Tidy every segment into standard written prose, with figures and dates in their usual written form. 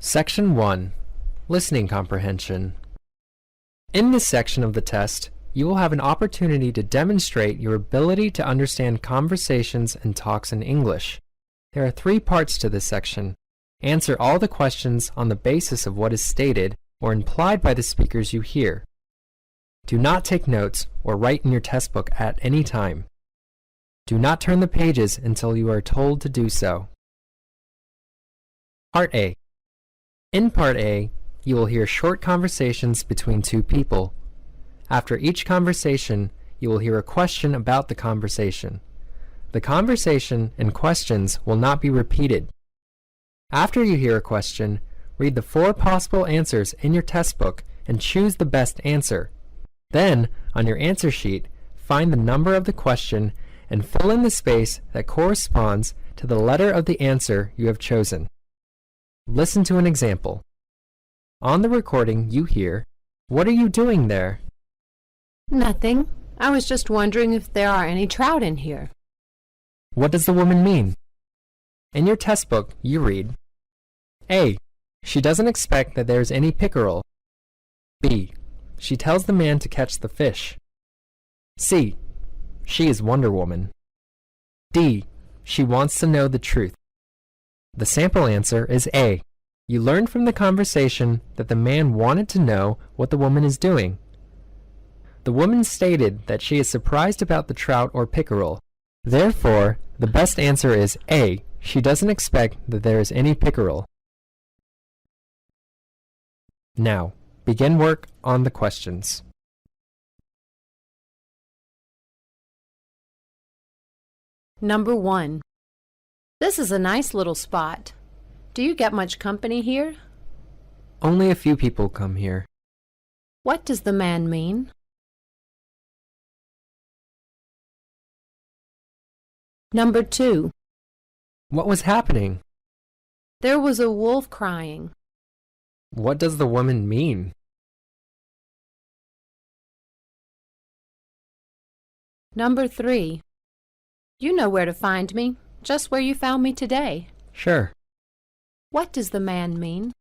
Section 1. Listening Comprehension. In this section of the test, you will have an opportunity to demonstrate your ability to understand conversations and talks in English. There are 3 parts to this section. Answer all the questions on the basis of what is stated or implied by the speakers you hear. Do not take notes or write in your test book at any time. Do not turn the pages until you are told to do so. Part A. In Part A, you will hear short conversations between 2 people. After each conversation, you will hear a question about the conversation. The conversation and questions will not be repeated. After you hear a question, read the 4 possible answers in your test book and choose the best answer. Then, on your answer sheet, find the number of the question and fill in the space that corresponds to the letter of the answer you have chosen. Listen to an example. On the recording, you hear, "What are you doing there?" Nothing. I was just wondering if there are any trout in here. What does the woman mean? In your test book, you read, A. She doesn't expect that there is any pickerel. B. She tells the man to catch the fish. C. She is Wonder Woman. D. She wants to know the truth. The sample answer is A. You learned from the conversation that the man wanted to know what the woman is doing. The woman stated that she is surprised about the trout or pickerel. Therefore, the best answer is A. She doesn't expect that there is any pickerel. Now, begin work on the questions. Number 1. This is a nice little spot. Do you get much company here? Only a few people come here. What does the man mean? Number 2. What was happening? There was a wolf crying. What does the woman mean? Number 3. You know where to find me, just where you found me today. Sure. What does the man mean?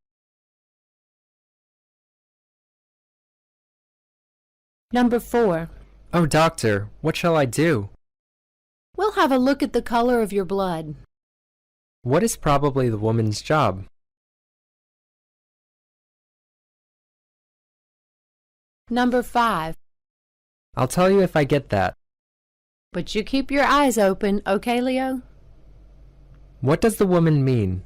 Number 4. Oh, doctor, what shall I do? We'll have a look at the color of your blood. What is probably the woman's job? Number 5. I'll tell you if I get that. But you keep your eyes open, okay, Leo? What does the woman mean?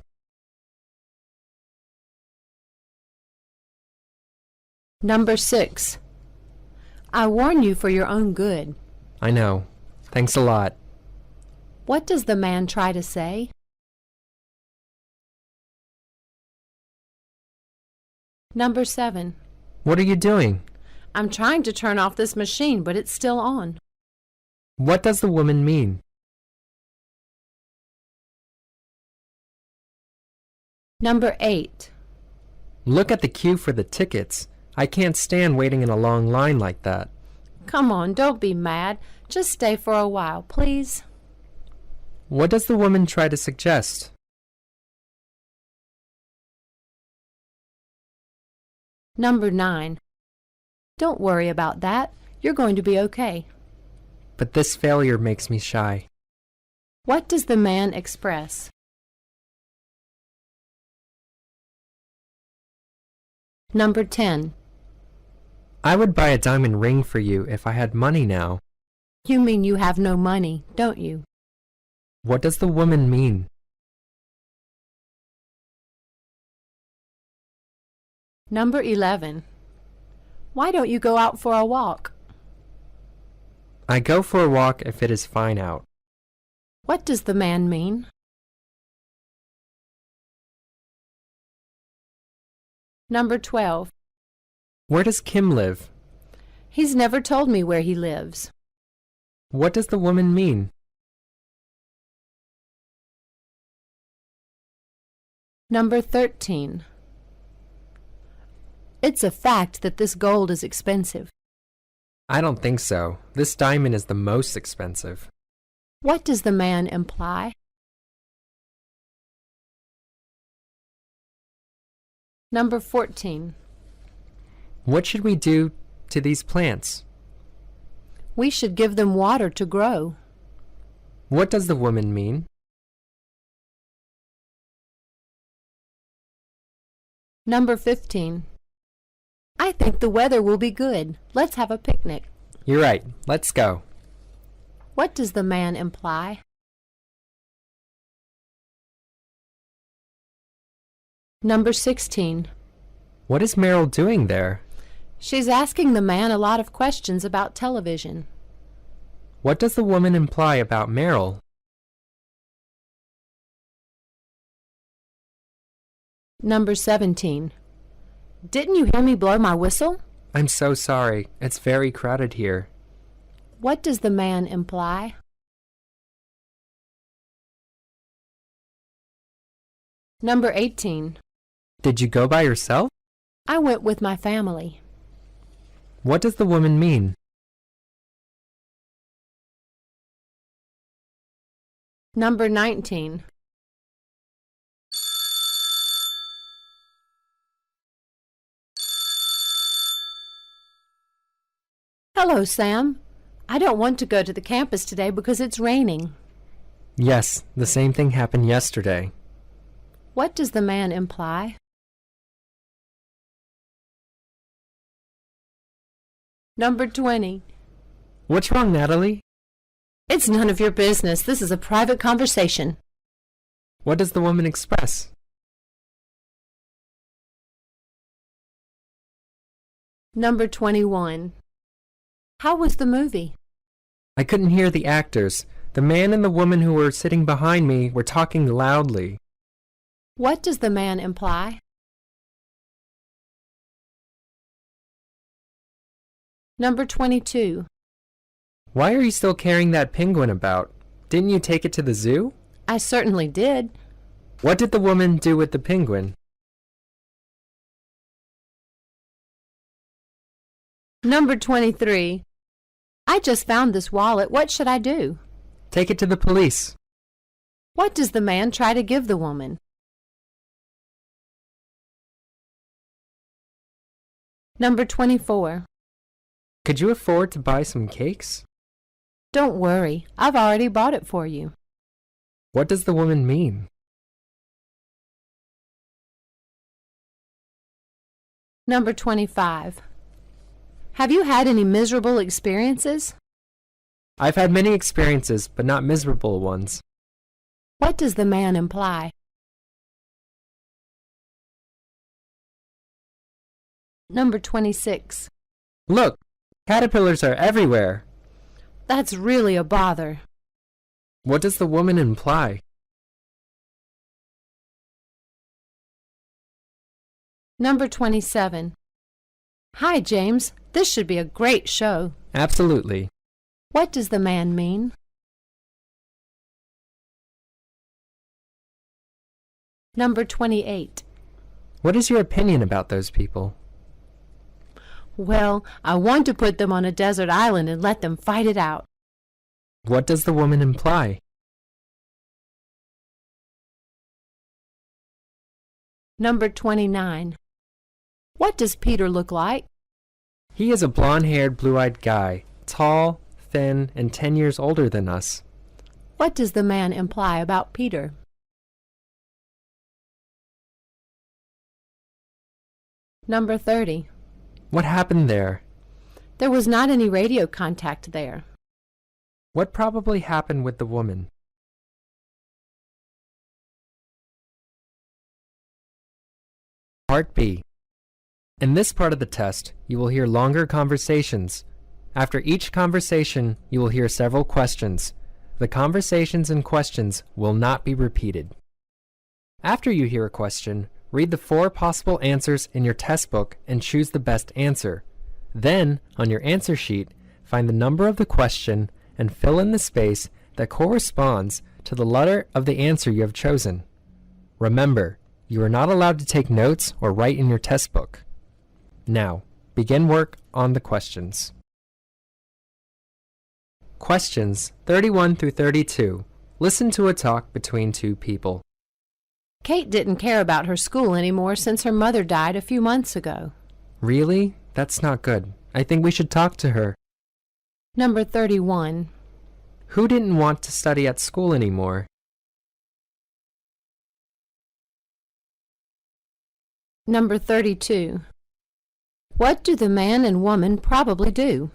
Number 6. I warn you for your own good. I know. Thanks a lot. What does the man try to say? Number 7. What are you doing? I'm trying to turn off this machine, but it's still on. What does the woman mean? Number 8. Look at the queue for the tickets. I can't stand waiting in a long line like that. Come on, don't be mad. Just stay for a while, please. What does the woman try to suggest? Number 9. Don't worry about that. You're going to be okay. But this failure makes me shy. What does the man express? Number 10. I would buy a diamond ring for you if I had money now. You mean you have no money, don't you? What does the woman mean? Number 11. Why don't you go out for a walk? I go for a walk if it is fine out. What does the man mean? Number 12. Where does Kim live? He's never told me where he lives. What does the woman mean? Number 13. It's a fact that this gold is expensive. I don't think so. This diamond is the most expensive. What does the man imply? Number 14. What should we do to these plants? We should give them water to grow. What does the woman mean? Number 15. I think the weather will be good. Let's have a picnic. You're right. Let's go. What does the man imply? Number 16. What is Meryl doing there? She's asking the man a lot of questions about television. What does the woman imply about Meryl? Number 17. Didn't you hear me blow my whistle? I'm so sorry. It's very crowded here. What does the man imply? Number 18. Did you go by yourself? I went with my family. What does the woman mean? Number 19. Hello, Sam. I don't want to go to the campus today because it's raining. Yes, the same thing happened yesterday. What does the man imply? Number 20. What's wrong, Natalie? It's none of your business. This is a private conversation. What does the woman express? Number 21. How was the movie? I couldn't hear the actors. The man and the woman who were sitting behind me were talking loudly. What does the man imply? Number 22. Why are you still carrying that penguin about? Didn't you take it to the zoo? I certainly did. What did the woman do with the penguin? Number 23. I just found this wallet. What should I do? Take it to the police. What does the man try to give the woman? Number 24. Could you afford to buy some cakes? Don't worry. I've already bought it for you. What does the woman mean? Number 25. Have you had any miserable experiences? I've had many experiences, but not miserable ones. What does the man imply? Number 26. Look, caterpillars are everywhere. That's really a bother. What does the woman imply? Number 27. Hi, James. This should be a great show. Absolutely. What does the man mean? Number 28. What is your opinion about those people? Well, I want to put them on a desert island and let them fight it out. What does the woman imply? Number 29. What does Peter look like? He is a blonde-haired, blue-eyed guy, tall, thin, and 10 years older than us. What does the man imply about Peter? Number 30. What happened there? There was not any radio contact there. What probably happened with the woman? Part B. In this part of the test, you will hear longer conversations. After each conversation, you will hear several questions. The conversations and questions will not be repeated. After you hear a question, read the 4 possible answers in your test book and choose the best answer. Then, on your answer sheet, find the number of the question and fill in the space that corresponds to the letter of the answer you have chosen. Remember, you are not allowed to take notes or write in your test book. Now, begin work on the questions. Questions 31 through 32. Listen to a talk between 2 people. Kate didn't care about her school anymore since her mother died a few months ago. Really? That's not good. I think we should talk to her. Number 31. Who didn't want to study at school anymore? Number 32. What do the man and woman probably do?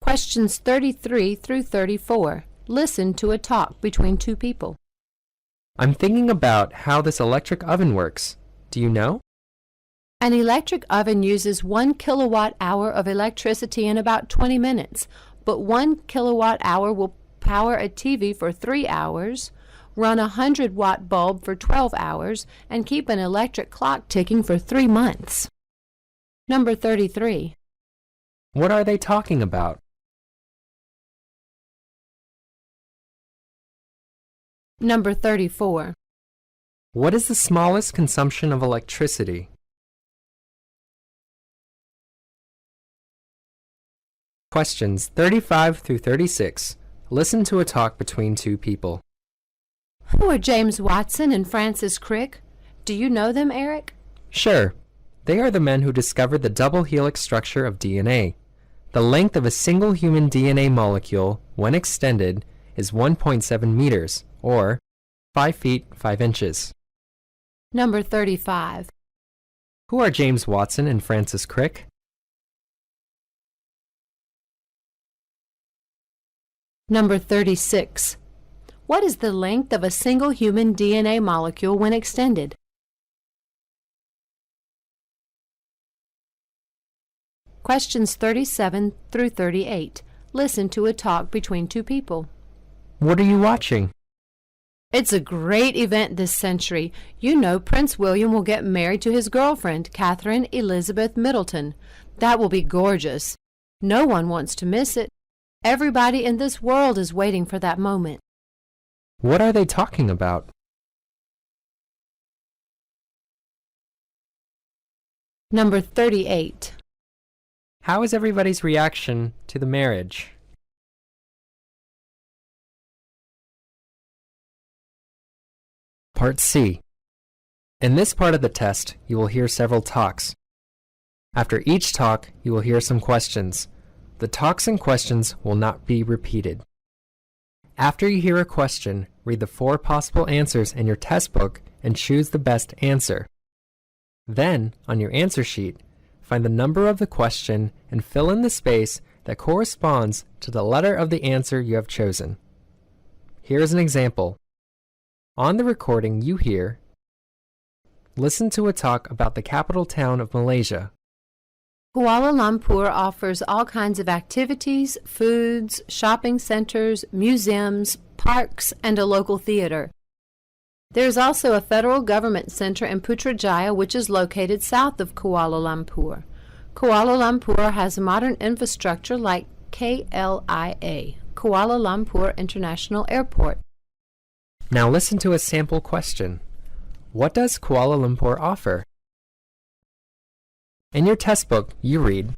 Questions 33 through 34. Listen to a talk between two people. I'm thinking about how this electric oven works. Do you know? An electric oven uses 1 kilowatt hour of electricity in about 20 minutes, but 1 kilowatt hour will power a TV for 3 hours, run a 100-watt bulb for 12 hours, and keep an electric clock ticking for 3 months. Number 33. What are they talking about? Number 34. What is the smallest consumption of electricity? Questions 35 through 36. Listen to a talk between two people. Who are James Watson and Francis Crick? Do you know them, Eric? Sure. They are the men who discovered the double helix structure of DNA. The length of a single human DNA molecule, when extended, is 1.7 meters, or 5 feet 5 inches. Number 35. Who are James Watson and Francis Crick? Number 36. What is the length of a single human DNA molecule when extended? Questions 37 through 38. Listen to a talk between two people. What are you watching? It's a great event this century. You know Prince William will get married to his girlfriend, Catherine Elizabeth Middleton. That will be gorgeous. No one wants to miss it. Everybody in this world is waiting for that moment. What are they talking about? Number 38. How is everybody's reaction to the marriage? Part C. In this part of the test, you will hear several talks. After each talk, you will hear some questions. The talks and questions will not be repeated. After you hear a question, read the 4 possible answers in your test book and choose the best answer. Then, on your answer sheet, find the number of the question and fill in the space that corresponds to the letter of the answer you have chosen. Here is an example. On the recording you hear, listen to a talk about the capital town of Malaysia. Kuala Lumpur offers all kinds of activities, foods, shopping centers, museums, parks, and a local theater. There is also a federal government center in Putrajaya, which is located south of Kuala Lumpur. Kuala Lumpur has modern infrastructure like KLIA, Kuala Lumpur International Airport. Now listen to a sample question. What does Kuala Lumpur offer? In your test book, you read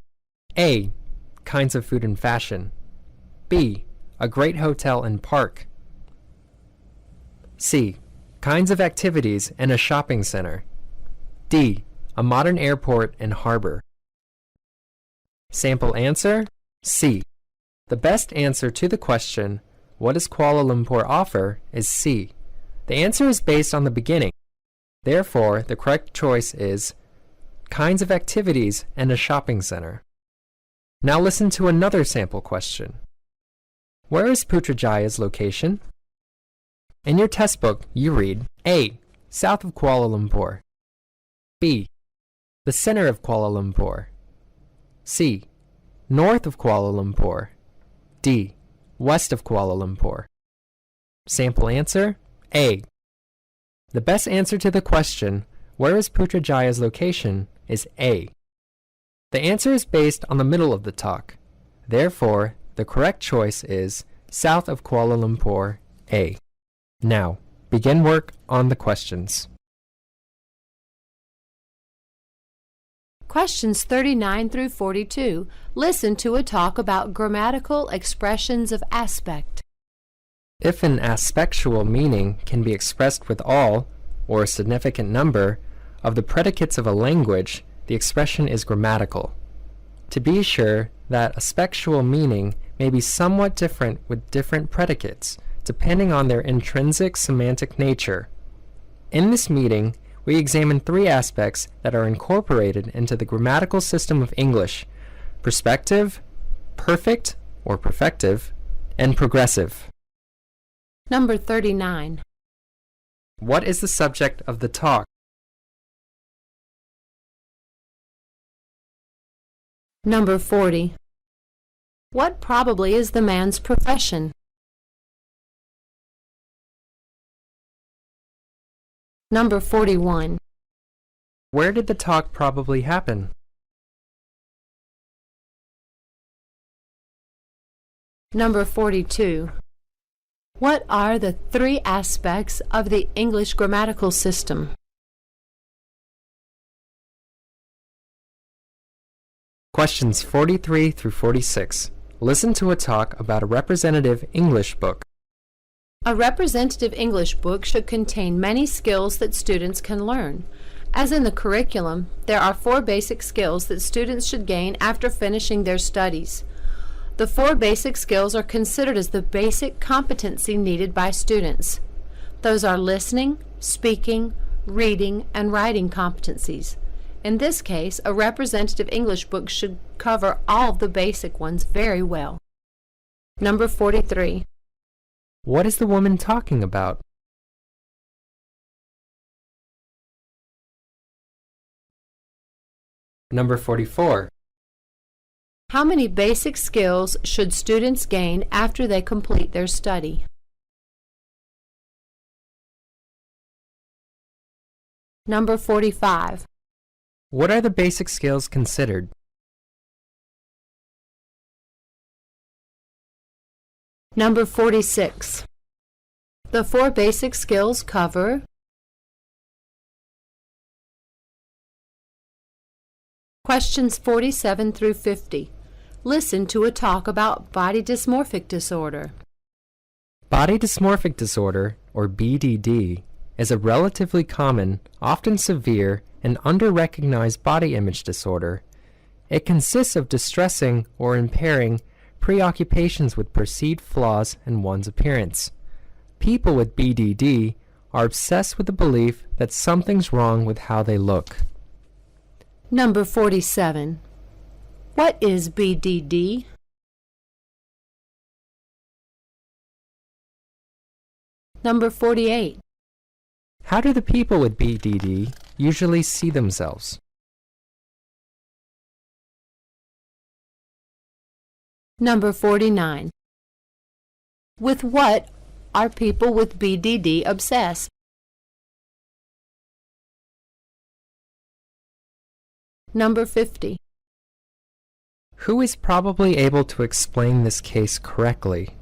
A. Kinds of food and fashion. B. A great hotel and park. C. Kinds of activities and a shopping center. D. A modern airport and harbor. Sample answer, C. The best answer to the question, what does Kuala Lumpur offer, is C. The answer is based on the beginning. Therefore, the correct choice is kinds of activities and a shopping center. Now listen to another sample question. Where is Putrajaya's location? In your test book, you read A. South of Kuala Lumpur. B. The center of Kuala Lumpur. C. North of Kuala Lumpur. D. West of Kuala Lumpur. Sample answer, A. The best answer to the question, where is Putrajaya's location, is A. The answer is based on the middle of the talk. Therefore, the correct choice is south of Kuala Lumpur, A. Now, begin work on the questions. Questions 39 through 42. Listen to a talk about grammatical expressions of aspect. If an aspectual meaning can be expressed with all, or a significant number, of the predicates of a language, the expression is grammatical. To be sure that aspectual meaning may be somewhat different with different predicates, depending on their intrinsic semantic nature. In this meeting, we examine three aspects that are incorporated into the grammatical system of English: perspective, perfect or perfective, and progressive. Number 39. What is the subject of the talk? Number 40. What probably is the man's profession? Number 41. Where did the talk probably happen? Number 42. What are the three aspects of the English grammatical system? Questions 43 through 46. Listen to a talk about a representative English book. A representative English book should contain many skills that students can learn. As in the curriculum, there are 4 basic skills that students should gain after finishing their studies. The 4 basic skills are considered as the basic competency needed by students. Those are listening, speaking, reading, and writing competencies. In this case, a representative English book should cover all of the basic ones very well. Number 43. What is the woman talking about? Number 44. How many basic skills should students gain after they complete their study? Number 45. What are the basic skills considered? Number 46. The 4 basic skills cover questions 47 through 50. Listen to a talk about body dysmorphic disorder. Body dysmorphic disorder, or BDD, is a relatively common, often severe, and under-recognized body image disorder. It consists of distressing or impairing preoccupations with perceived flaws in one's appearance. People with BDD are obsessed with the belief that something's wrong with how they look. Number 47. What is BDD? Number 48. How do the people with BDD usually see themselves? Number 49. With what are people with BDD obsessed? Number 50. Who is probably able to explain this case correctly?